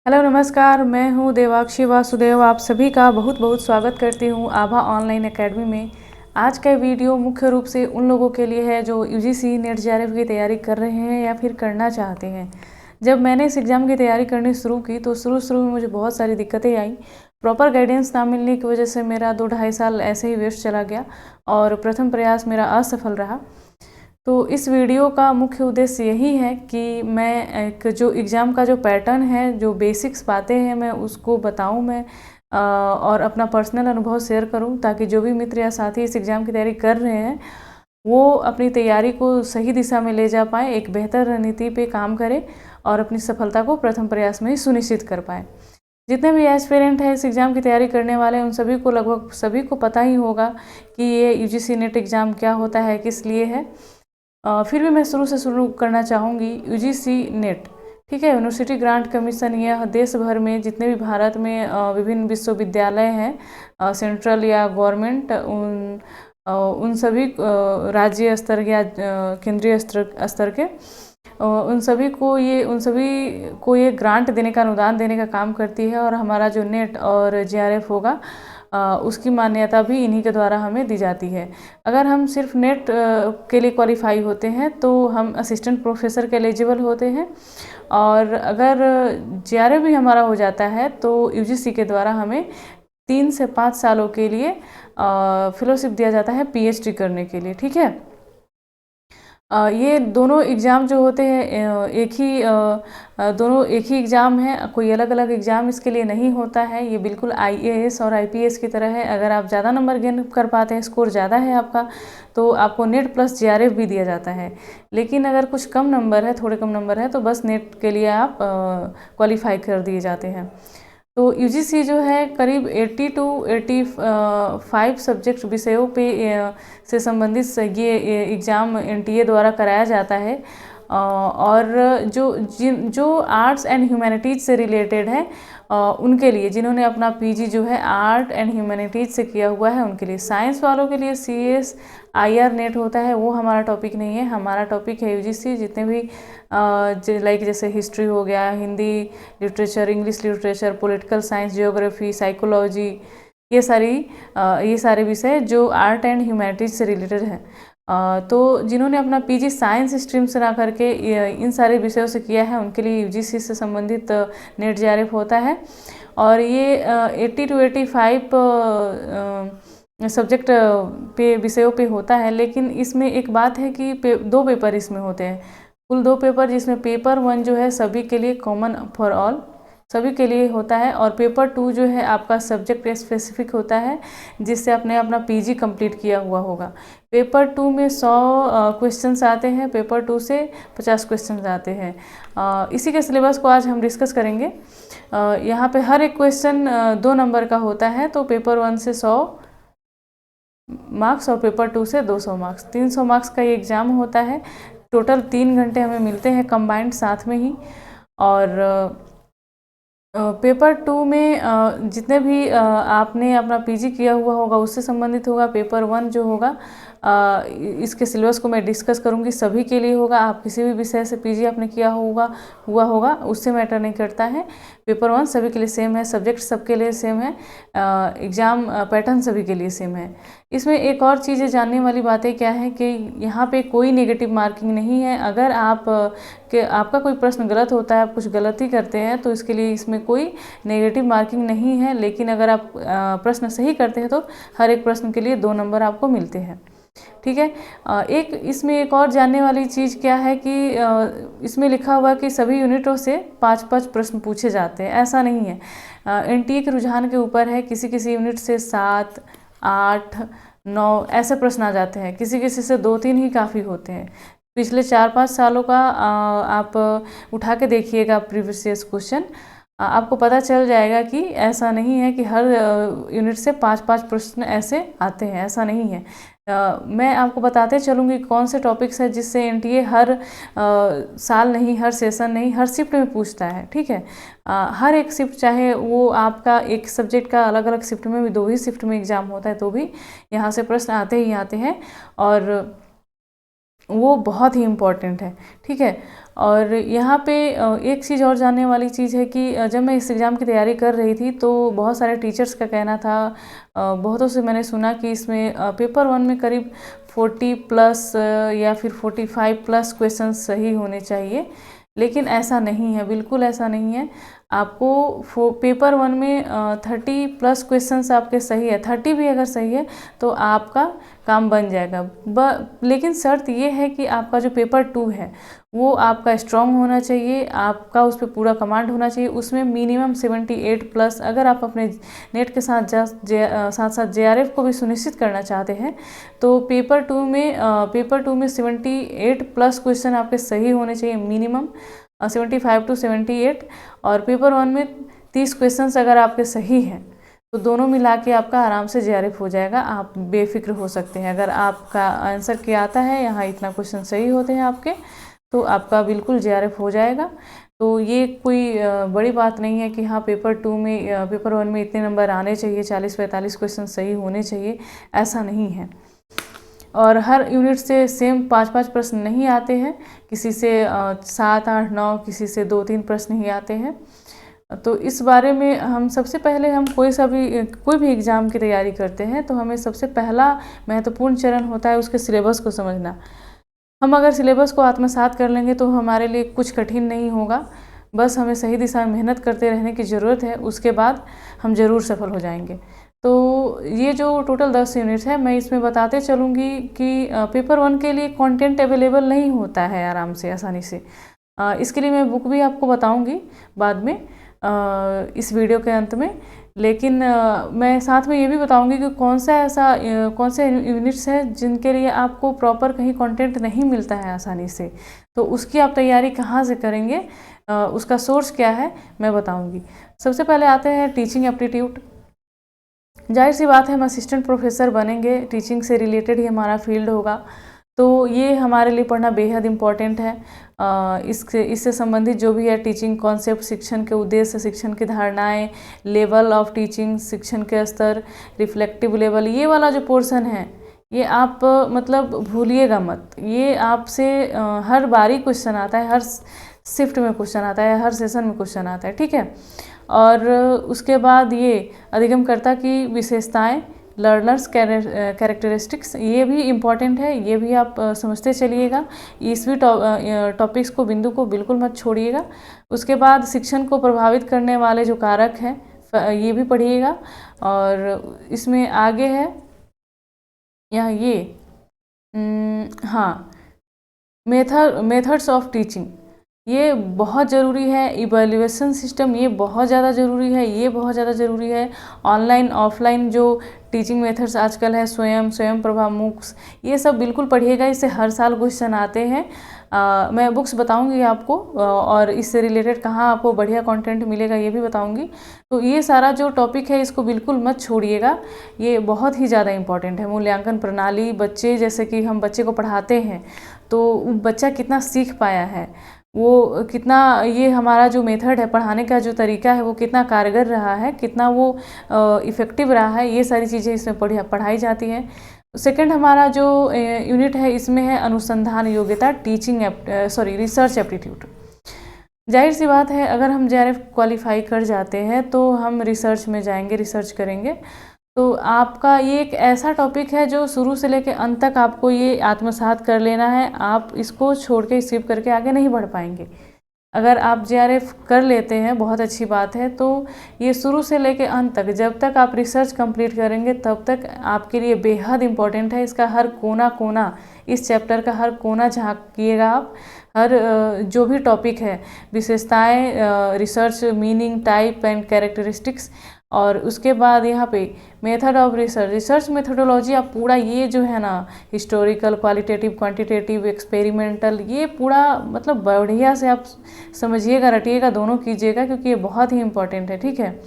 Hello नमस्कार, मैं हूँ देवाक्षी वासुदेव। आप सभी का बहुत बहुत स्वागत करती हूँ आभा ऑनलाइन एकेडमी में। आज का वीडियो मुख्य रूप से उन लोगों के लिए है जो यूजीसी नेट जेआरएफ की तैयारी कर रहे हैं या फिर करना चाहते हैं। जब मैंने इस एग्ज़ाम की तैयारी करनी शुरू की तो शुरू में मुझे बहुत सारी दिक्कतें आई। प्रॉपर गाइडेंस ना मिलने की वजह से मेरा 2-2.5 साल ऐसे ही वेस्ट चला गया और प्रथम प्रयास मेरा असफल रहा। तो इस वीडियो का मुख्य उद्देश्य यही है कि मैं एक जो एग्ज़ाम का जो पैटर्न है, जो बेसिक्स बातें हैं, मैं उसको बताऊं मैं और अपना पर्सनल अनुभव शेयर करूं ताकि जो भी मित्र या साथी इस एग्ज़ाम की तैयारी कर रहे हैं वो अपनी तैयारी को सही दिशा में ले जा पाएँ, एक बेहतर रणनीति पे काम करें और अपनी सफलता को प्रथम प्रयास में ही सुनिश्चित कर पाएँ। जितने भी एस्पिरेंट हैं इस एग्ज़ाम की तैयारी करने वाले, उन सभी को लगभग सभी को पता ही होगा कि ये यूजीसी नेट एग्ज़ाम क्या होता है, किस लिए है। फिर भी मैं शुरू करना चाहूँगी। यूजीसी नेट, ठीक है, यूनिवर्सिटी ग्रांट कमीशन, यह देश भर में जितने भी भारत में विभिन्न विश्वविद्यालय हैं, सेंट्रल या गवर्नमेंट, उन सभी राज्य स्तर या केंद्रीय स्तर के उन सभी को ये ग्रांट देने का, अनुदान देने का काम करती है। और हमारा जो नेट और जेआरएफ होगा उसकी मान्यता भी इन्हीं के द्वारा हमें दी जाती है। अगर हम सिर्फ नेट के लिए क्वालिफाई होते हैं तो हम असिस्टेंट प्रोफेसर के एलिजिबल होते हैं, और अगर जेआरएफ भी हमारा हो जाता है तो यूजीसी के द्वारा हमें 3 से 5 सालों के लिए फेलोशिप दिया जाता है पीएचडी करने के लिए, ठीक है। ये दोनों एग्ज़ाम जो होते हैं दोनों एक ही एग्ज़ाम है, कोई अलग अलग एग्ज़ाम इसके लिए नहीं होता है। ये बिल्कुल आईएएस और आईपीएस की तरह है। अगर आप ज़्यादा नंबर गेन कर पाते हैं, स्कोर ज़्यादा है आपका, तो आपको नेट प्लस जेआरएफ भी दिया जाता है। लेकिन अगर कुछ कम नंबर है, थोड़े कम नंबर है, तो बस नेट के लिए आप क्वालिफाई कर दिए जाते हैं। तो यूजीसी जो है करीब 80 to 85 सब्जेक्ट विषयों पे से संबंधित ये एग्ज़ाम एनटीए द्वारा कराया जाता है। और जो आर्ट्स एंड ह्यूमैनिटीज़ से रिलेटेड है उनके लिए, जिन्होंने अपना पीजी जो है आर्ट एंड ह्यूमैनिटीज़ से किया हुआ है, उनके लिए। साइंस वालों के लिए सीएस आईआर नेट होता है, वो हमारा टॉपिक नहीं है। हमारा टॉपिक है यूजीसी। जितने भी लाइक जैसे हिस्ट्री हो गया, Hindi literature, English literature, political science, geography, psychology, ये सारे विषय जो आर्ट एंड ह्यूमैनिटीज़ से रिलेटेड है। तो जिन्होंने अपना पीजी साइंस स्ट्रीम से ना करके इन सारे विषयों से किया है, उनके लिए यूजीसी से संबंधित नेट जेआरएफ होता है। और ये 80 to 85 सब्जेक्ट पे विषयों पे होता है। लेकिन इसमें एक बात है कि 2 पेपर इसमें होते हैं, कुल 2 पेपर, जिसमें पेपर 1 जो है सभी के लिए कॉमन फॉर ऑल, सभी के लिए होता है, और पेपर 2 जो है आपका सब्जेक्ट स्पेसिफिक होता है, जिससे आपने अपना पीजी कंप्लीट किया हुआ होगा। पेपर 2 में 100 क्वेश्चंस आते हैं, पेपर 2 से 50 क्वेश्चंस आते हैं। इसी के सिलेबस को आज हम डिस्कस करेंगे। यहाँ पे हर एक क्वेश्चन 2 नंबर का होता है, तो पेपर 1 से 100 मार्क्स और पेपर 2 से 200 मार्क्स, 300 मार्क्स का ये एग्ज़ाम होता है। टोटल 3 घंटे हमें मिलते हैं कंबाइंड साथ में ही। और पेपर 2 में जितने भी आपने अपना पीजी किया हुआ होगा उससे संबंधित होगा। पेपर 1 जो होगा इसके सिलेबस को मैं डिस्कस करूंगी, सभी के लिए होगा। आप किसी भी विषय से पीजी आपने किया हुआ होगा उससे मैटर नहीं करता है। पेपर 1 सभी के लिए सेम है, सब्जेक्ट सबके लिए सेम है, एग्ज़ाम पैटर्न सभी के लिए सेम है। इसमें एक और चीज़ें जानने वाली बातें क्या है कि यहाँ पे कोई नेगेटिव मार्किंग नहीं है। अगर आपका कोई प्रश्न गलत होता है, आप कुछ गलती करते हैं, तो इसके लिए इसमें कोई नेगेटिव मार्किंग नहीं है। लेकिन अगर आप प्रश्न सही करते हैं तो हर एक प्रश्न के लिए 2 नंबर आपको मिलते हैं, ठीक है। इसमें एक और जानने वाली चीज़ क्या है कि इसमें लिखा हुआ कि सभी यूनिटों से 5-5 प्रश्न पूछे जाते हैं। ऐसा नहीं है, एनटीए के रुझान के ऊपर है। किसी यूनिट से 7, 8, 9 ऐसे प्रश्न आ जाते हैं, किसी से 2-3 ही काफ़ी होते हैं। पिछले 4-5 सालों का आप उठा के देखिएगा प्रीवियस क्वेश्चन, आपको पता चल जाएगा कि ऐसा नहीं है कि हर यूनिट से 5-5 प्रश्न ऐसे आते हैं, ऐसा नहीं है। मैं आपको बताते चलूँगी कौन से टॉपिक्स हैं जिससे एनटीए हर साल नहीं, हर सेशन नहीं, हर शिफ्ट में पूछता है, ठीक है। हर एक शिफ्ट, चाहे वो आपका एक सब्जेक्ट का अलग अलग शिफ्ट में भी 2 ही शिफ्ट में एग्ज़ाम होता है, तो भी यहाँ से प्रश्न आते ही आते हैं, और वो बहुत ही इम्पॉर्टेंट है, ठीक है। और यहाँ पे एक चीज़ और जानने वाली चीज़ है कि जब मैं इस एग्ज़ाम की तैयारी कर रही थी तो बहुत सारे टीचर्स का कहना था, बहुतों से मैंने सुना कि इसमें पेपर 1 में करीब 40 प्लस या फिर 45 प्लस क्वेश्चंस सही होने चाहिए। लेकिन ऐसा नहीं है, बिल्कुल ऐसा नहीं है। आपको पेपर 1 में 30 प्लस क्वेश्चंस आपके सही है, 30 भी अगर सही है तो आपका काम बन जाएगा। लेकिन शर्त ये है कि आपका जो पेपर 2 है वो आपका स्ट्रॉन्ग होना चाहिए, आपका उस पर पूरा कमांड होना चाहिए। उसमें मिनिमम 78 प्लस, अगर आप अपने नेट के साथ साथ JRF को भी सुनिश्चित करना चाहते हैं तो पेपर 2 में 78 प्लस क्वेश्चन आपके सही होने चाहिए, मिनिमम 75 to 78। और पेपर 1 में 30 क्वेश्चंस अगर आपके सही हैं तो दोनों मिला के आपका आराम से JRF हो जाएगा, आप बेफिक्र हो सकते हैं। अगर आपका आंसर क्या आता है, यहाँ इतना क्वेश्चन सही होते हैं आपके, तो आपका बिल्कुल JRF हो जाएगा। तो ये कोई बड़ी बात नहीं है कि हाँ पेपर 1 में इतने नंबर आने चाहिए, 40-45 क्वेश्चन सही होने चाहिए, ऐसा नहीं है। और हर यूनिट से सेम 5-5 प्रश्न नहीं आते हैं, किसी से 7, 8, 9, किसी से 2-3 प्रश्न ही आते हैं। तो इस बारे में हम सबसे पहले हम कोई भी एग्ज़ाम की तैयारी करते हैं तो हमें सबसे पहला महत्वपूर्ण चरण होता है उसके सिलेबस को समझना। हम अगर सिलेबस को आत्मसात कर लेंगे तो हमारे लिए कुछ कठिन नहीं होगा, बस हमें सही दिशा में मेहनत करते रहने की ज़रूरत है, उसके बाद हम ज़रूर सफल हो जाएंगे। तो ये जो टोटल 10 यूनिट्स है, मैं इसमें बताते चलूँगी कि पेपर 1 के लिए कंटेंट अवेलेबल नहीं होता है आराम से, आसानी से। इसके लिए मैं बुक भी आपको बताऊँगी बाद में इस वीडियो के अंत में। लेकिन मैं साथ में ये भी बताऊंगी कि कौन से यूनिट्स हैं जिनके लिए आपको प्रॉपर कहीं कंटेंट नहीं मिलता है आसानी से, तो उसकी आप तैयारी कहाँ से करेंगे, उसका सोर्स क्या है, मैं बताऊंगी। सबसे पहले आते हैं टीचिंग एप्टीट्यूड। जाहिर सी बात है हम असिस्टेंट प्रोफेसर बनेंगे, टीचिंग से रिलेटेड ही हमारा फील्ड होगा, तो ये हमारे लिए पढ़ना बेहद इम्पॉर्टेंट है। इससे संबंधित जो भी है टीचिंग कॉन्सेप्ट, शिक्षण के उद्देश्य, शिक्षण की धारणाएं, लेवल ऑफ टीचिंग, शिक्षण के स्तर, रिफ्लेक्टिव लेवल, ये वाला जो पोर्शन है ये आप मतलब भूलिएगा मत। ये आपसे हर बारी क्वेश्चन आता है, हर शिफ्ट में क्वेश्चन आता है, हर सेशन में क्वेश्चन आता है, ठीक है। और उसके बाद ये अधिगमकर्ता की विशेषताएं, लर्नर्स कैरेक्टरिस्टिक्स, ये भी इम्पॉर्टेंट है, ये भी आप समझते चलिएगा। इस भी टॉपिक्स को, बिंदु को बिल्कुल मत छोड़िएगा। उसके बाद शिक्षण को प्रभावित करने वाले जो कारक हैं ये भी पढ़िएगा। और इसमें आगे है यहाँ ये हाँ, मेथड्स ऑफ टीचिंग, ये बहुत ज़रूरी है। इवैल्यूएशन सिस्टम, ये बहुत ज़्यादा ज़रूरी है। ऑनलाइन ऑफलाइन जो टीचिंग मेथड्स आजकल है, स्वयं प्रभा, मूक्स, ये सब बिल्कुल पढ़िएगा, इससे हर साल क्वेश्चन आते हैं। मैं बुक्स बताऊंगी आपको, और इससे रिलेटेड कहाँ आपको बढ़िया कंटेंट मिलेगा ये भी बताऊंगी। तो ये सारा जो टॉपिक है इसको बिल्कुल मत छोड़िएगा, ये बहुत ही ज़्यादा इम्पॉर्टेंट है। मूल्यांकन प्रणाली, बच्चे, जैसे कि हम बच्चे को पढ़ाते हैं तो बच्चा कितना सीख पाया है, वो कितना, ये हमारा जो मेथड है पढ़ाने का, जो तरीका है वो कितना कारगर रहा है, कितना वो इफ़ेक्टिव रहा है, ये सारी चीज़ें इसमें पढ़ाई जाती हैं। सेकंड हमारा जो यूनिट है इसमें है अनुसंधान योग्यता, रिसर्च एप्टीट्यूड। जाहिर सी बात है अगर हम JRF क्वालिफाई कर जाते हैं तो हम रिसर्च में जाएंगे, रिसर्च करेंगे। तो आपका ये एक ऐसा टॉपिक है जो शुरू से लेकर अंत तक आपको ये आत्मसात कर लेना है, आप इसको छोड़ के स्किप करके आगे नहीं बढ़ पाएंगे। अगर आप JRF कर लेते हैं बहुत अच्छी बात है, तो ये शुरू से लेकर अंत तक, जब तक आप रिसर्च कंप्लीट करेंगे तब तक आपके लिए बेहद इम्पॉर्टेंट है। इसका हर कोना, इस चैप्टर का हर कोना झांकिएगा आप, हर जो भी टॉपिक है, विशेषताएं, research meaning, type and characteristics, और उसके बाद यहाँ पे मेथड ऑफ रिसर्च मेथोडोलॉजी, आप पूरा ये जो है ना, हिस्टोरिकल, क्वालिटेटिव, क्वांटिटेटिव, एक्सपेरिमेंटल, ये पूरा मतलब बढ़िया से आप समझिएगा, रटिएगा, दोनों कीजिएगा, क्योंकि ये बहुत ही इम्पॉर्टेंट है, ठीक है।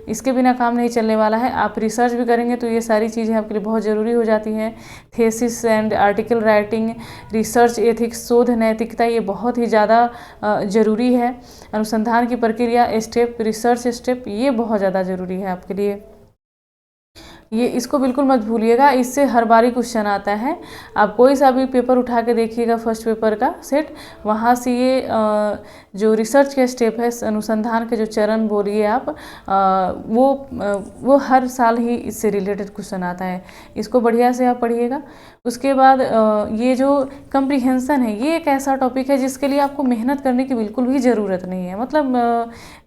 इसके बिना काम नहीं चलने वाला है। आप रिसर्च भी करेंगे तो ये सारी चीज़ें आपके लिए बहुत ज़रूरी हो जाती हैं। Thesis and article writing, research ethics, शोध नैतिकता, ये बहुत ही ज़्यादा ज़रूरी है। अनुसंधान की प्रक्रिया, स्टेप, रिसर्च स्टेप, ये बहुत ज़्यादा ज़रूरी है आपके लिए। ये इसको बिल्कुल मत भूलिएगा, इससे हर बार ही क्वेश्चन आता है। आप कोई सा भी पेपर उठा के देखिएगा फर्स्ट पेपर का सेट, वहाँ से ये जो रिसर्च के स्टेप है, अनुसंधान के जो चरण बोलिए आप, वो हर साल ही इससे रिलेटेड क्वेश्चन आता है। इसको बढ़िया से आप पढ़िएगा। उसके बाद ये जो कंप्रीहेंशन है, ये एक ऐसा टॉपिक है जिसके लिए आपको मेहनत करने की बिल्कुल भी ज़रूरत नहीं है। मतलब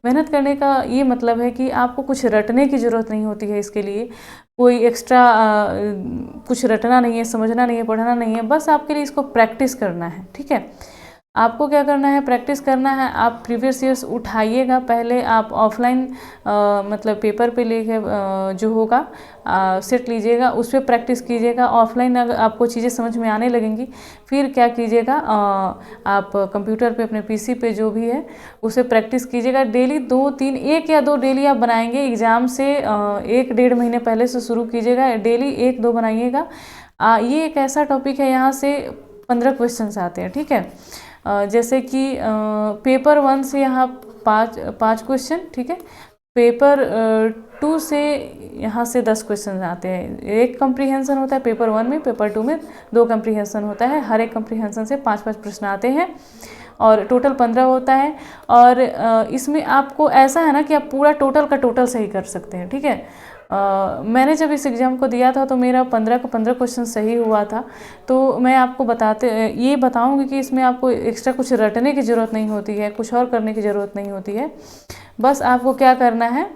मेहनत करने का ये मतलब है कि आपको कुछ रटने की ज़रूरत नहीं होती है। इसके लिए कोई एक्स्ट्रा कुछ रटना नहीं है, समझना नहीं है, पढ़ना नहीं है, बस आपके लिए इसको प्रैक्टिस करना है। ठीक है, आपको क्या करना है, प्रैक्टिस करना है। आप प्रीवियस ईयर्स उठाइएगा, पहले आप ऑफलाइन मतलब पेपर पे लेके जो होगा सेट लीजिएगा, उस पर प्रैक्टिस कीजिएगा। ऑफलाइन अगर आपको चीज़ें समझ में आने लगेंगी, फिर क्या कीजिएगा, आप कंप्यूटर पे अपने पीसी पे जो भी है उसे प्रैक्टिस कीजिएगा। डेली 2-3, 1 या 2 डेली आप बनाएंगे। एग्ज़ाम से 1-1.5 महीने पहले से शुरू कीजिएगा, डेली 1-2 बनाइएगा। ये एक ऐसा टॉपिक है, यहाँ से 15 क्वेश्चन आते हैं। ठीक है, जैसे कि पेपर 1 से यहाँ 5 क्वेश्चन, ठीक है। पेपर 2 से यहाँ से 10 क्वेश्चन आते हैं। एक कंप्रीहेंशन होता है पेपर 1 में, पेपर 2 में 2 कंप्रीहेंशन होता है। हर एक कंप्रीहेंशन से 5-5 प्रश्न आते हैं और टोटल 15 होता है। और इसमें आपको ऐसा है ना कि आप पूरा टोटल का टोटल सही कर सकते हैं। ठीक है, मैंने जब इस एग्ज़ाम को दिया था तो मेरा 15 का 15 क्वेश्चन सही हुआ था। तो मैं आपको ये बताऊंगी कि इसमें आपको एक्स्ट्रा कुछ रटने की ज़रूरत नहीं होती है, कुछ और करने की ज़रूरत नहीं होती है। बस आपको क्या करना है,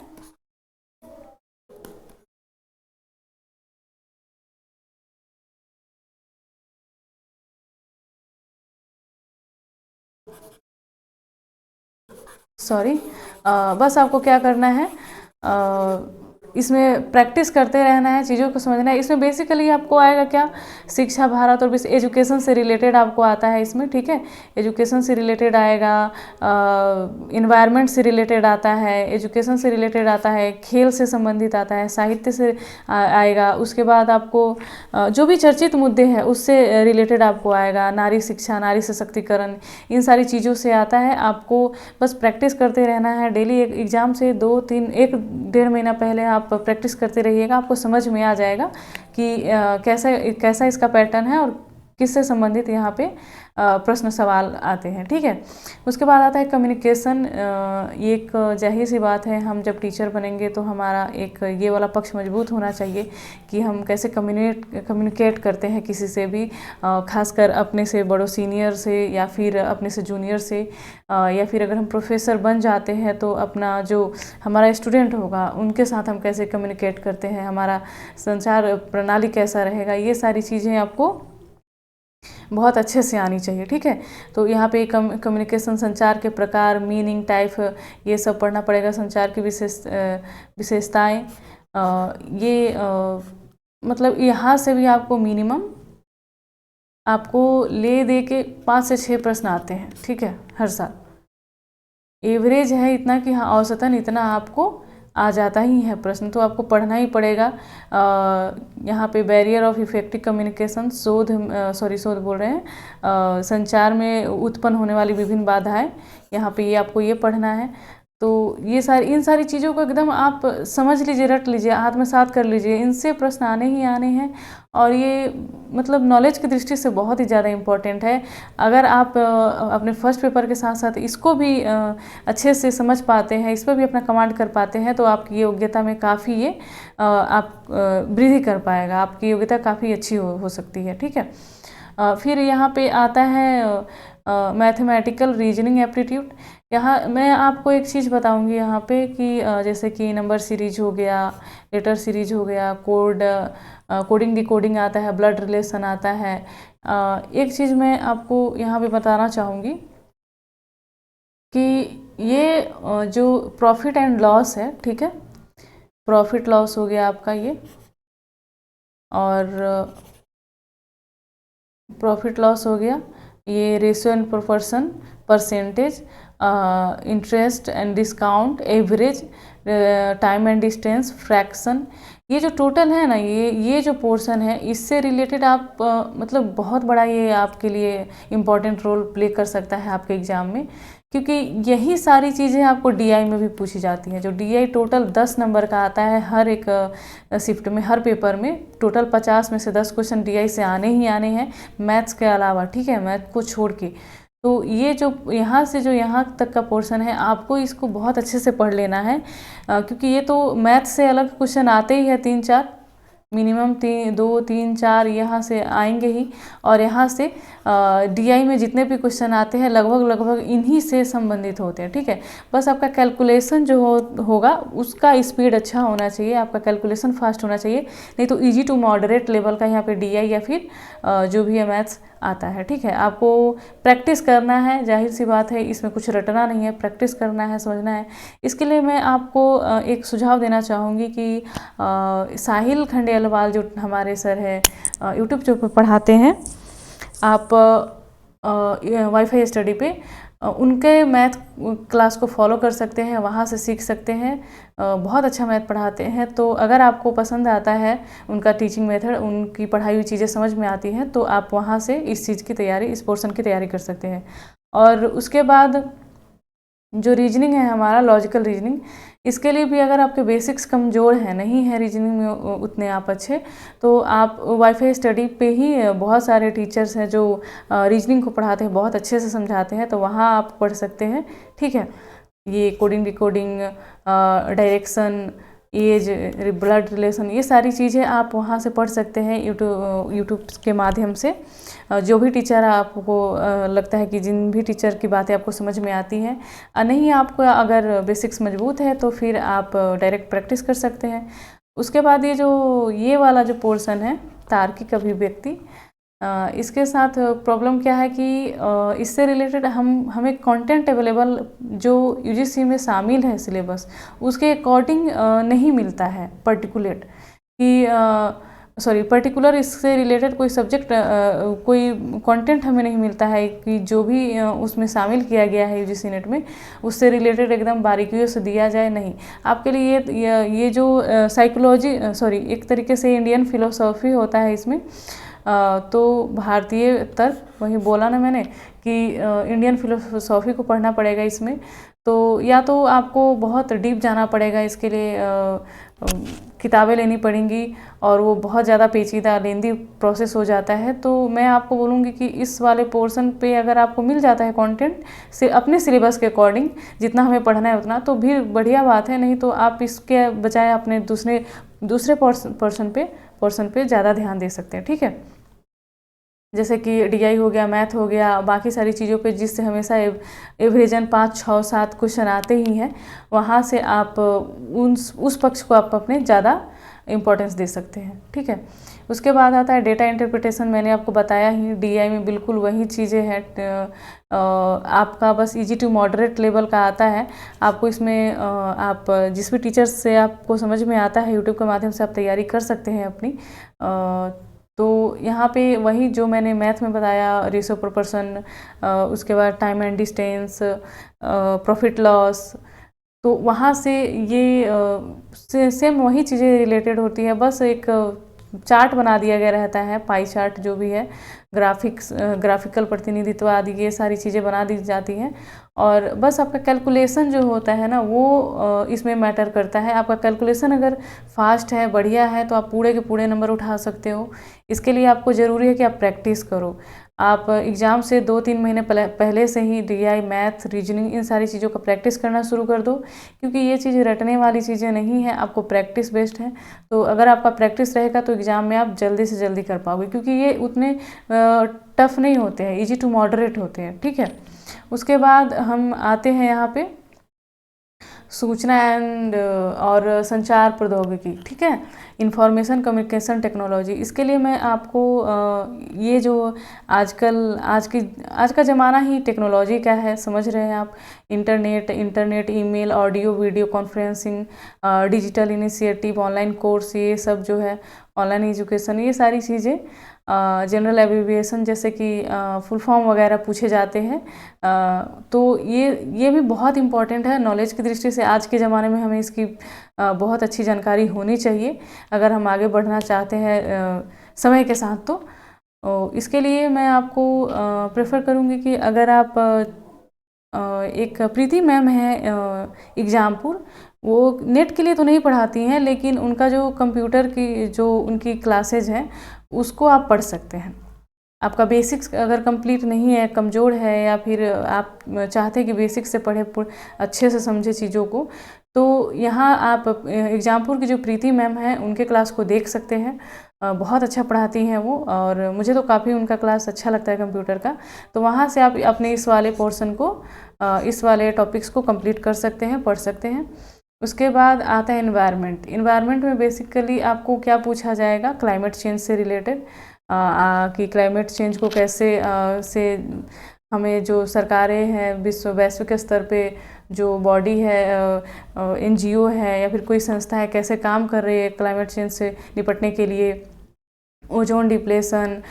बस आपको क्या करना है, इसमें प्रैक्टिस करते रहना है, चीज़ों को समझना है। इसमें बेसिकली आपको आएगा क्या, शिक्षा भारत और एजुकेशन से रिलेटेड आपको आता है इसमें। ठीक है, एजुकेशन से रिलेटेड आएगा, इन्वायरमेंट से रिलेटेड आता है, एजुकेशन से रिलेटेड आता है, खेल से संबंधित आता है, साहित्य से आएगा। उसके बाद आपको जो भी चर्चित मुद्दे हैं उससे रिलेटेड आपको आएगा, नारी शिक्षा, नारी सशक्तिकरण, इन सारी चीज़ों से आता है। आपको बस प्रैक्टिस करते रहना है डेली। एग्ज़ाम से 2-3, 1-1.5 महीना पहले आप प्रैक्टिस करते रहिएगा, आपको समझ में आ जाएगा कि कैसा इसका पैटर्न है और किससे संबंधित यहाँ पे प्रश्न सवाल आते हैं। ठीक है, उसके बाद आता है कम्युनिकेशन। एक जाहिर सी बात है, हम जब टीचर बनेंगे तो हमारा एक ये वाला पक्ष मजबूत होना चाहिए कि हम कैसे कम्युनिकेट करते हैं किसी से भी, खासकर अपने से बड़ों सीनियर से या फिर अपने से जूनियर से, या फिर अगर हम प्रोफेसर बन जाते हैं तो अपना जो हमारा स्टूडेंट होगा उनके साथ हम कैसे कम्युनिकेट करते हैं, हमारा संचार प्रणाली कैसा रहेगा, ये सारी चीज़ें आपको बहुत अच्छे से आनी चाहिए। ठीक है, तो यहाँ पे कम्युनिकेशन, संचार के प्रकार, मीनिंग, टाइप, ये सब पढ़ना पड़ेगा। संचार की विशेषताएं, ये मतलब यहाँ से भी आपको मिनिमम आपको ले दे के 5 से 6 प्रश्न आते हैं। ठीक है, हर साल एवरेज है इतना कि हाँ औसतन इतना आपको आ जाता ही है प्रश्न, तो आपको पढ़ना ही पड़ेगा। यहाँ पे बैरियर ऑफ इफेक्टिव कम्युनिकेशन, शोध बोल रहे हैं, संचार में उत्पन्न होने वाली विभिन्न बाधाएं, यहाँ पे ये आपको ये पढ़ना है। तो इन सारी चीज़ों को एकदम आप समझ लीजिए, रट लीजिए, आत्मसात कर लीजिए। इनसे प्रश्न आने ही आने हैं और ये मतलब नॉलेज की दृष्टि से बहुत ही ज़्यादा इम्पोर्टेंट है। अगर आप अपने फर्स्ट पेपर के साथ साथ इसको भी अच्छे से समझ पाते हैं, इस पर भी अपना कमांड कर पाते हैं, तो आपकी योग्यता में काफ़ी ये आप वृद्धि कर पाएगा, आपकी योग्यता काफ़ी अच्छी हो सकती है। ठीक है, फिर यहाँ पे आता है मैथमेटिकल रीजनिंग एप्टीट्यूड। यहाँ मैं आपको एक चीज़ बताऊंगी यहाँ पे कि जैसे कि नंबर सीरीज हो गया, लेटर सीरीज हो गया, कोडिंग डिकोडिंग आता है, ब्लड रिलेशन आता है। एक चीज़ मैं आपको यहाँ पे बताना चाहूँगी कि ये जो प्रॉफिट एंड लॉस है, ठीक है, प्रॉफिट लॉस हो गया आपका ये, और प्रॉफिट लॉस हो गया ये, ratio and proportion, percentage, interest and discount, average, time and distance, fraction, ये जो टोटल है ना, ये जो पोर्शन है, इससे रिलेटेड आप मतलब बहुत बड़ा ये आपके लिए इम्पॉर्टेंट रोल प्ले कर सकता है आपके एग्ज़ाम में। क्योंकि यही सारी चीज़ें आपको डीआई में भी पूछी जाती हैं। जो डीआई टोटल 10 नंबर का आता है हर एक शिफ्ट में, हर पेपर में टोटल 50 में से 10 क्वेश्चन डीआई से आने ही आने हैं, मैथ्स के अलावा, ठीक है, मैथ को छोड़ के। तो ये जो यहाँ से जो यहाँ तक का पोर्शन है, आपको इसको बहुत अच्छे से पढ़ लेना है, क्योंकि ये तो मैथ से अलग क्वेश्चन आते ही है 3-4, मिनिमम 2-3-4 यहाँ से आएंगे ही। और यहाँ से डीआई में जितने भी क्वेश्चन आते हैं लगभग इन्हीं से संबंधित होते हैं, ठीक है। बस आपका कैलकुलेशन जो होगा उसका स्पीड अच्छा होना चाहिए, आपका कैलकुलेशन फास्ट होना चाहिए, नहीं तो इजी टू मॉडरेट लेवल का यहाँ पे डीआई या फिर जो भी है मैथ्स आता है, ठीक है। आपको प्रैक्टिस करना है, जाहिर सी बात है, इसमें कुछ रटना नहीं है, प्रैक्टिस करना है, समझना है। इसके लिए मैं आपको एक सुझाव देना चाहूँगी कि साहिल खंडेलवाल जो हमारे सर है, यूट्यूब जो पढ़ाते हैं, आप वाईफाई स्टडी पे उनके मैथ क्लास को फॉलो कर सकते हैं, वहाँ से सीख सकते हैं। बहुत अच्छा मैथ पढ़ाते हैं। तो अगर आपको पसंद आता है उनका टीचिंग मेथड, उनकी पढ़ाई हुई चीज़ें समझ में आती हैं, तो आप वहाँ से इस चीज़ की तैयारी, इस पोर्शन की तैयारी कर सकते हैं। और उसके बाद जो रीजनिंग है हमारा, लॉजिकल रीजनिंग, इसके लिए भी अगर आपके बेसिक्स कमज़ोर हैं, नहीं है रीजनिंग में उतने आप अच्छे, तो आप वाईफाई स्टडी पे ही बहुत सारे टीचर्स हैं जो रीजनिंग को पढ़ाते हैं, बहुत अच्छे से समझाते हैं, तो वहाँ आप पढ़ सकते हैं, ठीक है। ये coding, decoding, direction, age, blood relation, ये सारी चीज़ें आप वहाँ से पढ़ सकते हैं यूट्यूब के माध्यम से। जो भी टीचर आपको लगता है कि जिन भी टीचर की बातें आपको समझ में आती हैं, नहीं आपको अगर बेसिक्स मजबूत है तो फिर आप डायरेक्ट प्रैक्टिस कर सकते हैं। उसके बाद ये वाला जो पोर्शन है, तार्किक अभिव्यक्ति, इसके साथ प्रॉब्लम क्या है कि इससे रिलेटेड हमें कंटेंट अवेलेबल जो यूजीसी में शामिल है सिलेबस, उसके अकॉर्डिंग नहीं मिलता है पर्टिकुलर इससे रिलेटेड कोई सब्जेक्ट, कोई कंटेंट हमें नहीं मिलता है कि जो भी उसमें शामिल किया गया है यूजीसी नेट में, उससे रिलेटेड एकदम बारीकियों से दिया जाए, नहीं। आपके लिए ये जो एक तरीके से इंडियन फिलोसॉफी होता है इसमें, तो भारतीय तर्क, वही बोला ना मैंने कि इंडियन फिलोसॉफी को पढ़ना पड़ेगा इसमें। तो या तो आपको बहुत डीप जाना पड़ेगा, इसके लिए किताबें लेनी पड़ेंगी, और वो बहुत ज़्यादा पेचीदा लेंदी प्रोसेस हो जाता है। तो मैं आपको बोलूँगी कि इस वाले पोर्शन पे अगर आपको मिल जाता है कंटेंट से अपने सिलेबस के अकॉर्डिंग, जितना हमें पढ़ना है उतना, तो भी बढ़िया बात है, नहीं तो आप इसके बजाय अपने दूसरे पोर्शन पे ज़्यादा ध्यान दे सकते हैं, ठीक है। जैसे कि डीआई हो गया, मैथ हो गया, बाकी सारी चीज़ों पे जिससे हमेशा एवरेजन 5, 6, 7 क्वेश्चन आते ही हैं, वहाँ से आप उस पक्ष को आप अपने ज़्यादा इम्पोर्टेंस दे सकते हैं, ठीक है। उसके बाद आता है डेटा इंटरप्रिटेशन। मैंने आपको बताया ही, डीआई में बिल्कुल वही चीज़ें हैं, आपका बस इजी टू मॉडरेट लेवल का आता है। आपको इसमें आप जिस भी टीचर से आपको समझ में आता है, यूट्यूब के माध्यम से आप तैयारी कर सकते हैं अपनी। तो यहाँ पे वही जो मैंने मैथ में बताया, रेशो प्रोपोर्शन, उसके बाद time and distance, profit loss, तो वहाँ से ये सेम वही चीज़ें रिलेटेड होती है। बस एक चार्ट बना दिया गया रहता है, पाई चार्ट जो भी है, ग्राफिकल प्रतिनिधित्व आदि, ये सारी चीज़ें बना दी जाती हैं। और बस आपका कैलकुलेशन जो होता है ना, वो इसमें मैटर करता है। आपका कैलकुलेशन अगर फास्ट है, बढ़िया है, तो आप पूरे के पूरे नंबर उठा सकते हो। इसके लिए आपको ज़रूरी है कि आप प्रैक्टिस करो। आप एग्ज़ाम से 2-3 महीने पहले से ही डीआई, मैथ, रीजनिंग, इन सारी चीज़ों का प्रैक्टिस करना शुरू कर दो, क्योंकि ये चीज़ें रटने वाली चीज़ें नहीं हैं, आपको प्रैक्टिस बेस्ड है। तो अगर आपका प्रैक्टिस रहेगा तो एग्ज़ाम में आप जल्दी से जल्दी कर पाओगे, क्योंकि ये उतने टफ नहीं होते हैं, इजी टू मॉडरेट होते हैं, ठीक है। उसके बाद हम आते हैं यहाँ पे सूचना और संचार प्रौद्योगिकी, ठीक है, इंफॉर्मेशन कम्युनिकेशन टेक्नोलॉजी। इसके लिए मैं आपको ये जो आज का ज़माना ही टेक्नोलॉजी का है, समझ रहे हैं आप। Internet, email, audio, video conferencing, digital initiative, online course, ये सब जो है, ऑनलाइन एजुकेशन, ये सारी चीज़ें, जनरल एब्रिविएशन जैसे कि फुल फॉर्म वगैरह पूछे जाते हैं। तो ये भी बहुत इम्पॉर्टेंट है नॉलेज की दृष्टि से। आज के ज़माने में हमें इसकी बहुत अच्छी जानकारी होनी चाहिए अगर हम आगे बढ़ना चाहते हैं समय के साथ। तो इसके लिए मैं आपको प्रेफर करूँगी कि अगर आप एक प्रीति मैम है एग्जामपुर, वो नेट के लिए तो नहीं पढ़ाती हैं, लेकिन उनका जो कंप्यूटर की जो उनकी क्लासेज हैं उसको आप पढ़ सकते हैं। आपका बेसिक्स अगर कंप्लीट नहीं है, कमज़ोर है, या फिर आप चाहते हैं कि बेसिक्स से पढ़े अच्छे से समझे चीज़ों को, तो यहाँ आप एग्जामपुर की जो प्रीति मैम हैं उनके क्लास को देख सकते हैं। बहुत अच्छा पढ़ाती हैं वो, और मुझे तो काफ़ी उनका क्लास अच्छा लगता है कंप्यूटर का। तो वहाँ से आप अपने इस वाले पोर्शन को, इस वाले टॉपिक्स को कंप्लीट कर सकते हैं, पढ़ सकते हैं। उसके बाद आता है एनवायरनमेंट। एनवायरनमेंट में बेसिकली आपको क्या पूछा जाएगा, क्लाइमेट चेंज से रिलेटेड, कि क्लाइमेट चेंज को कैसे से हमें जो सरकारें हैं वैश्विक स्तर पे जो बॉडी है, एनजीओ है या फिर कोई संस्था है, कैसे काम कर रही है क्लाइमेट चेंज से निपटने के लिए। ओजोन डिप्लेशन,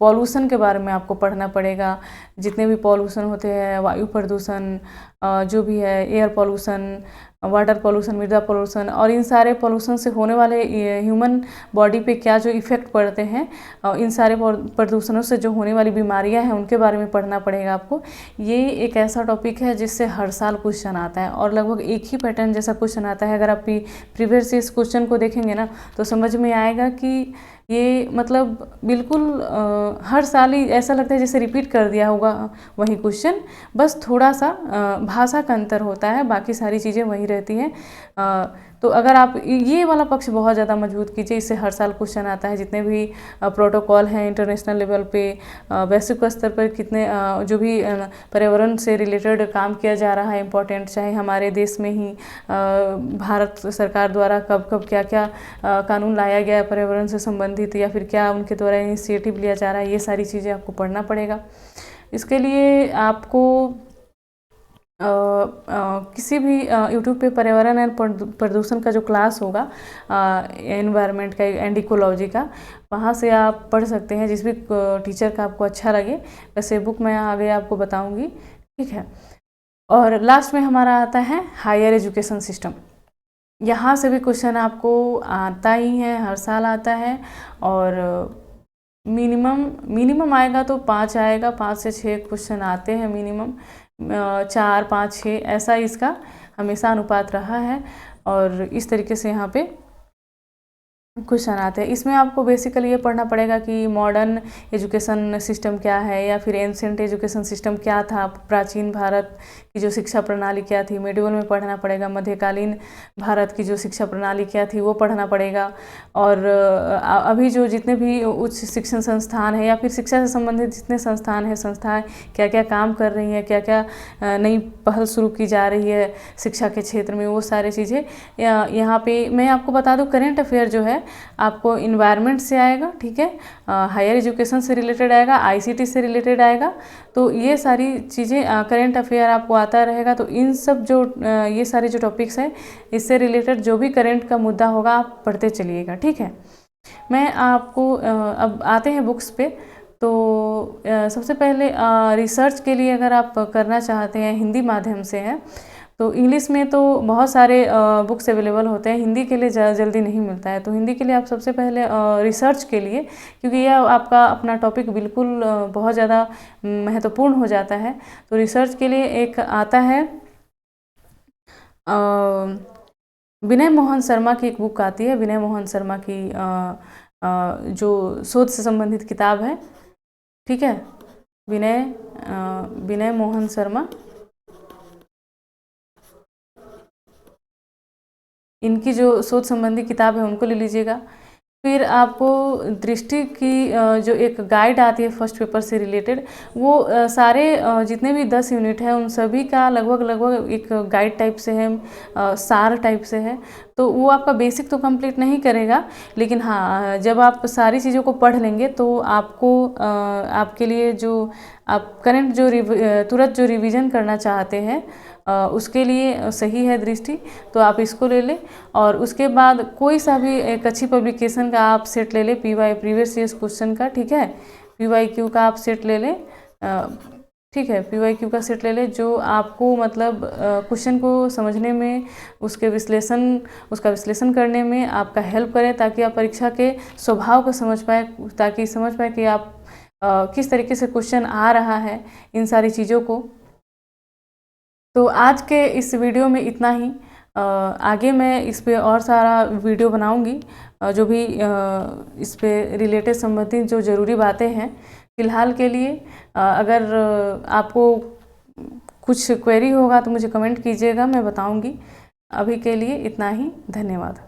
पॉल्यूशन के बारे में आपको पढ़ना पड़ेगा, जितने भी पॉल्यूशन होते हैं, वायु प्रदूषण, जो भी है, एयर पॉल्यूशन, वाटर पॉल्यूशन, मृदा पॉल्यूशन, और इन सारे पॉल्यूशन से होने वाले ह्यूमन बॉडी पे क्या जो इफ़ेक्ट पड़ते हैं, इन सारे प्रदूषणों से जो होने वाली बीमारियां हैं उनके बारे में पढ़ना पड़ेगा आपको। ये एक ऐसा टॉपिक है जिससे हर साल क्वेश्चन आता है, और लगभग एक ही पैटर्न जैसा क्वेश्चन आता है। अगर आप प्रीवियस इस क्वेश्चन को देखेंगे ना, तो समझ में आएगा कि ये मतलब बिल्कुल हर साल ही ऐसा लगता है जैसे रिपीट कर दिया होगा वही क्वेश्चन, बस थोड़ा सा भाषा का अंतर होता है, बाकी सारी चीज़ें वही रहती हैं। तो अगर आप ये वाला पक्ष बहुत ज़्यादा मजबूत कीजिए, इससे हर साल क्वेश्चन आता है। जितने भी प्रोटोकॉल हैं इंटरनेशनल लेवल पे, वैश्विक स्तर पर कितने जो भी पर्यावरण से रिलेटेड काम किया जा रहा है इम्पोर्टेंट, चाहे हमारे देश में ही भारत सरकार द्वारा कब कब क्या क्या कानून लाया गया है पर्यावरण से संबंधित, या फिर क्या उनके द्वारा इनिशिएटिव लिया जा रहा है, ये सारी चीज़ें आपको पढ़ना पड़ेगा। इसके लिए आपको किसी भी यूट्यूब पे पर्यावरण एंड प्रदूषण का जो क्लास होगा एनवायरनमेंट का एंड इकोलॉजी का, वहाँ से आप पढ़ सकते हैं, जिस भी टीचर का आपको अच्छा लगे। वैसे बुक मैं आगे आपको बताऊंगी, ठीक है। और लास्ट में हमारा आता है हायर एजुकेशन सिस्टम। यहाँ से भी क्वेश्चन आपको आता ही है, हर साल आता है, और मिनिमम आएगा तो 5 आएगा, 5 से 6 क्वेश्चन आते हैं मिनिमम, 4, 5, 6 ऐसा इसका हमेशा अनुपात रहा है। और इस तरीके से यहाँ पे क्वेश्चन आते हैं। इसमें आपको बेसिकली ये पढ़ना पड़ेगा कि मॉडर्न एजुकेशन सिस्टम क्या है, या फिर एंशिएंट एजुकेशन सिस्टम क्या था, प्राचीन भारत की जो शिक्षा प्रणाली क्या थी, मेडिवल में पढ़ना पड़ेगा, मध्यकालीन भारत की जो शिक्षा प्रणाली क्या थी वो पढ़ना पड़ेगा, और अभी जो जितने भी उच्च शिक्षण संस्थान है या फिर शिक्षा से संबंधित जितने संस्थान हैं, संस्थाएं क्या क्या काम कर रही हैं, क्या क्या नई पहल शुरू की जा रही है शिक्षा के क्षेत्र में, वो सारी चीज़ें यहाँ पे मैं आपको बता दूँ। करेंट अफेयर जो है आपको इन्वायरमेंट से आएगा, ठीक है, हायर एजुकेशन से रिलेटेड आएगा, आईसीटी से रिलेटेड आएगा, तो ये सारी चीज़ें करेंट अफेयर आपको आता रहेगा। तो इन सब जो ये सारे जो टॉपिक्स हैं, इससे रिलेटेड जो भी करेंट का मुद्दा होगा आप पढ़ते चलिएगा, ठीक है। मैं आपको अब आते हैं बुक्स पे। तो सबसे पहले रिसर्च के लिए अगर आप करना चाहते हैं, हिंदी माध्यम से है, तो इंग्लिश में तो बहुत सारे बुक्स अवेलेबल होते हैं, हिंदी के लिए जल्दी नहीं मिलता है। तो हिंदी के लिए आप सबसे पहले रिसर्च के लिए, क्योंकि यह आपका अपना टॉपिक बिल्कुल बहुत ज़्यादा महत्वपूर्ण हो जाता है, तो रिसर्च के लिए एक आता है विनय मोहन शर्मा की एक बुक आती है। विनय मोहन शर्मा की जो शोध से संबंधित किताब है, ठीक है, विनय मोहन शर्मा, इनकी जो शोध संबंधी किताब है उनको ले लीजिएगा। फिर आपको दृष्टि की जो एक गाइड आती है फर्स्ट पेपर से रिलेटेड, वो सारे जितने भी 10 यूनिट हैं उन सभी का लगभग एक गाइड टाइप से है, सार टाइप से है। तो वो आपका बेसिक तो कंप्लीट नहीं करेगा, लेकिन हाँ, जब आप सारी चीज़ों को पढ़ लेंगे तो आपको आपके लिए जो आप करंट जो तुरंत जो रिवीजन करना चाहते हैं उसके लिए सही है दृष्टि, तो आप इसको ले लें। और उसके बाद कोई सा भी एक अच्छी पब्लिकेशन का आप सेट ले लें, पीवाई प्रीवियस ईयर्स क्वेश्चन का, ठीक है, पीवाईक्यू का आप सेट ले लें, ठीक है, पीवाईक्यू का सेट ले लें, जो आपको मतलब क्वेश्चन को समझने में, उसका विश्लेषण करने में आपका हेल्प करे, ताकि आप परीक्षा के स्वभाव को समझ पाए, ताकि समझ पाए कि आप किस तरीके से क्वेश्चन आ रहा है, इन सारी चीज़ों को तो आज के इस वीडियो में इतना ही। आगे मैं इस पे और सारा वीडियो बनाऊंगी, जो भी इस पे रिलेटेड संबंधित जो ज़रूरी बातें हैं। फ़िलहाल के लिए अगर आपको कुछ क्वेरी होगा तो मुझे कमेंट कीजिएगा, मैं बताऊंगी। अभी के लिए इतना ही, धन्यवाद।